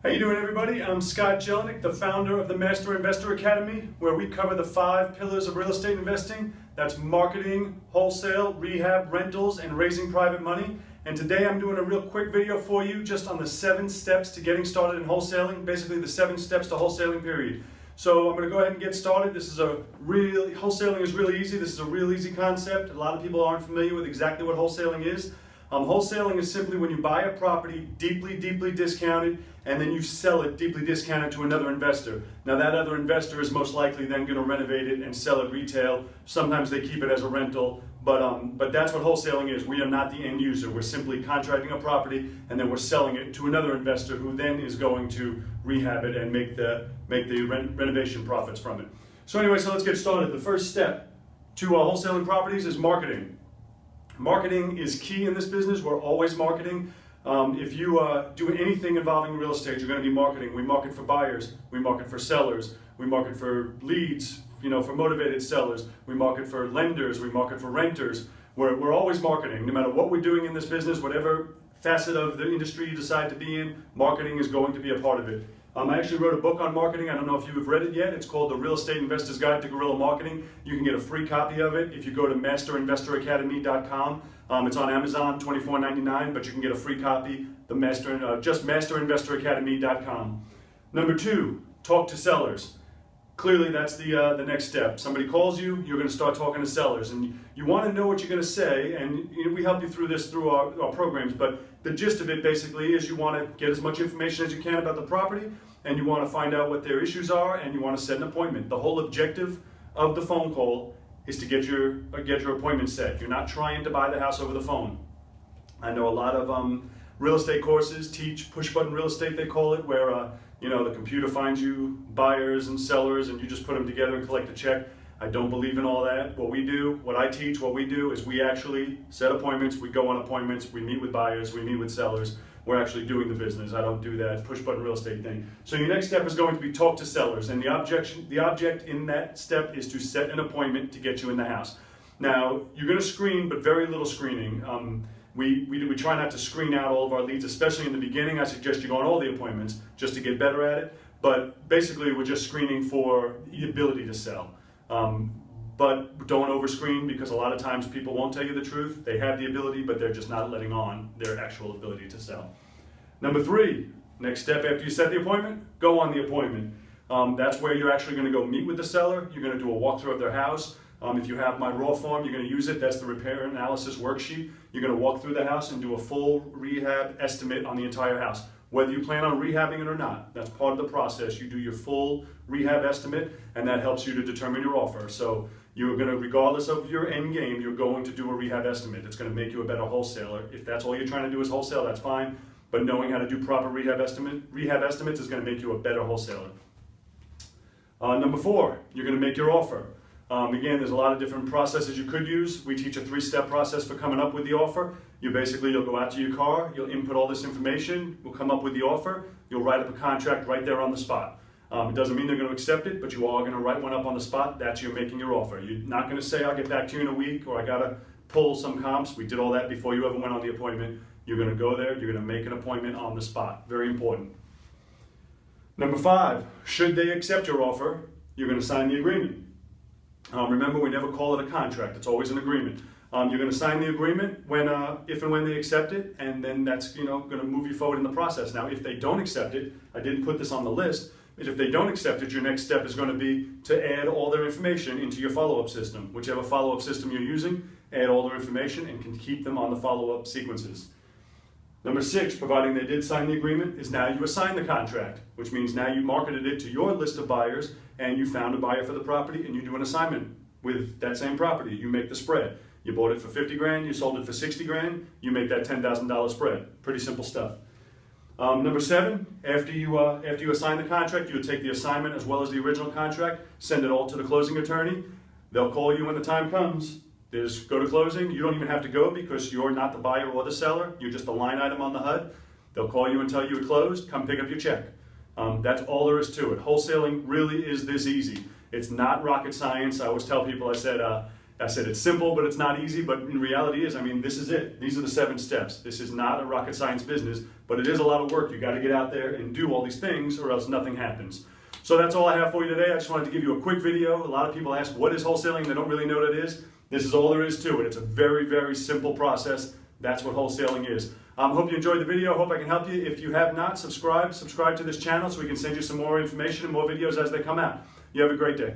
How you doing, everybody? I'm Scott Jelinek, the founder of the Master Investor Academy, where we cover the 5 pillars of real estate investing. That's marketing, wholesale, rehab, rentals, and raising private money. And today I'm doing a real quick video for you just on the 7 steps to getting started in wholesaling, basically the 7 steps to wholesaling period. So I'm going to go ahead and get started. Wholesaling is really easy. This is a real easy concept. A lot of people aren't familiar with exactly what wholesaling is. Wholesaling is simply when you buy a property deeply discounted and then you sell it deeply discounted to another investor. Now that other investor is most likely then going to renovate it and sell it retail. Sometimes they keep it as a rental, but that's what wholesaling is. We are not the end user. We're simply contracting a property and then we're selling it to another investor who then is going to rehab it and make the renovation profits from it. So anyway, so let's get started. The first step to wholesaling properties is marketing. Marketing is key in this business. We're always marketing. If you do anything involving real estate, you're going to be marketing. We market for buyers. We market for sellers. We market for leads, for motivated sellers. We market for lenders. We market for renters. We're always marketing. No matter what we're doing in this business, whatever facet of the industry you decide to be in, marketing is going to be a part of it. I actually wrote a book on marketing. I don't know if you've read it yet. It's called The Real Estate Investor's Guide to Guerrilla Marketing. You can get a free copy of it if you go to masterinvestoracademy.com. It's on Amazon, $24.99, but you can get a free copy, just masterinvestoracademy.com. Number 2, talk to sellers. Clearly, that's the next step. Somebody calls you, you're going to start talking to sellers, and you want to know what you're going to say, and we help you through this through our programs, but the gist of it basically is you want to get as much information as you can about the property, and you want to find out what their issues are, and you want to set an appointment. The whole objective of the phone call is to get your appointment set. You're not trying to buy the house over the phone. I know a lot of real estate courses teach push-button real estate, they call it, where the computer finds you buyers and sellers and you just put them together and collect a check. I don't believe in all that. What I teach, what we do is we actually set appointments, we go on appointments, we meet with buyers, we meet with sellers. We're actually doing the business. I don't do that push-button real estate thing. So your next step is going to be talk to sellers, and the object in that step is to set an appointment to get you in the house. Now, you're going to screen, but very little screening. We try not to screen out all of our leads, especially in the beginning. I suggest you go on all the appointments just to get better at it. But basically, we're just screening for the ability to sell. But don't over-screen, because a lot of times people won't tell you the truth. They have the ability, but they're just not letting on their actual ability to sell. Number 3, next step after you set the appointment, go on the appointment. That's where you're actually going to go meet with the seller. You're going to do a walkthrough of their house. If you have my raw form, you're going to use it. That's the repair analysis worksheet. You're going to walk through the house and do a full rehab estimate on the entire house. Whether you plan on rehabbing it or not, that's part of the process. You do your full rehab estimate, and that helps you to determine your offer. So you're going to, regardless of your end game, you're going to do a rehab estimate. It's going to make you a better wholesaler. If that's all you're trying to do is wholesale, that's fine. But knowing how to do proper rehab estimates is going to make you a better wholesaler. Number 4, you're going to make your offer. Again, there's a lot of different processes you could use. We teach a 3-step process for coming up with the offer. You'll go out to your car, you'll input all this information, we'll come up with the offer, you'll write up a contract right there on the spot. It doesn't mean they're going to accept it, but you are going to write one up on the spot. That's you making your offer. You're not going to say, I'll get back to you in a week, or I got to pull some comps. We did all that before you ever went on the appointment. You're going to go there, you're going to make an appointment on the spot. Very important. Number 5, should they accept your offer, you're going to sign the agreement. Remember, we never call it a contract. It's always an agreement. You're going to sign the agreement if and when they accept it, and then that's going to move you forward in the process. Now, if they don't accept it, I didn't put this on the list, but if they don't accept it, your next step is going to be to add all their information into your follow-up system. Whichever follow-up system you're using, add all their information and can keep them on the follow-up sequences. Number 6, providing they did sign the agreement, is now you assign the contract, which means now you marketed it to your list of buyers and you found a buyer for the property and you do an assignment with that same property. You make the spread. You bought it for 50 grand, you sold it for 60 grand, you make that $10,000 spread. Pretty simple stuff. Number 7, after you assign the contract, you'll take the assignment as well as the original contract, send it all to the closing attorney. They'll call you when the time comes. Go to closing. You don't even have to go because you're not the buyer or the seller. You're just a line item on the HUD. They'll call you and tell you it closed. Come pick up your check. That's all there is to it. Wholesaling really is this easy. It's not rocket science. I always tell people, I said, I said it's simple, but it's not easy, but in reality is, I mean, this is it. These are the 7 steps. This is not a rocket science business, but it is a lot of work. You got to get out there and do all these things or else nothing happens. So that's all I have for you today. I just wanted to give you a quick video. A lot of people ask, what is wholesaling? They don't really know what it is. This is all there is to it. It's a very, very simple process. That's what wholesaling is. Hope you enjoyed the video. Hope I can help you. If you have not, subscribe to this channel so we can send you some more information and more videos as they come out. You have a great day.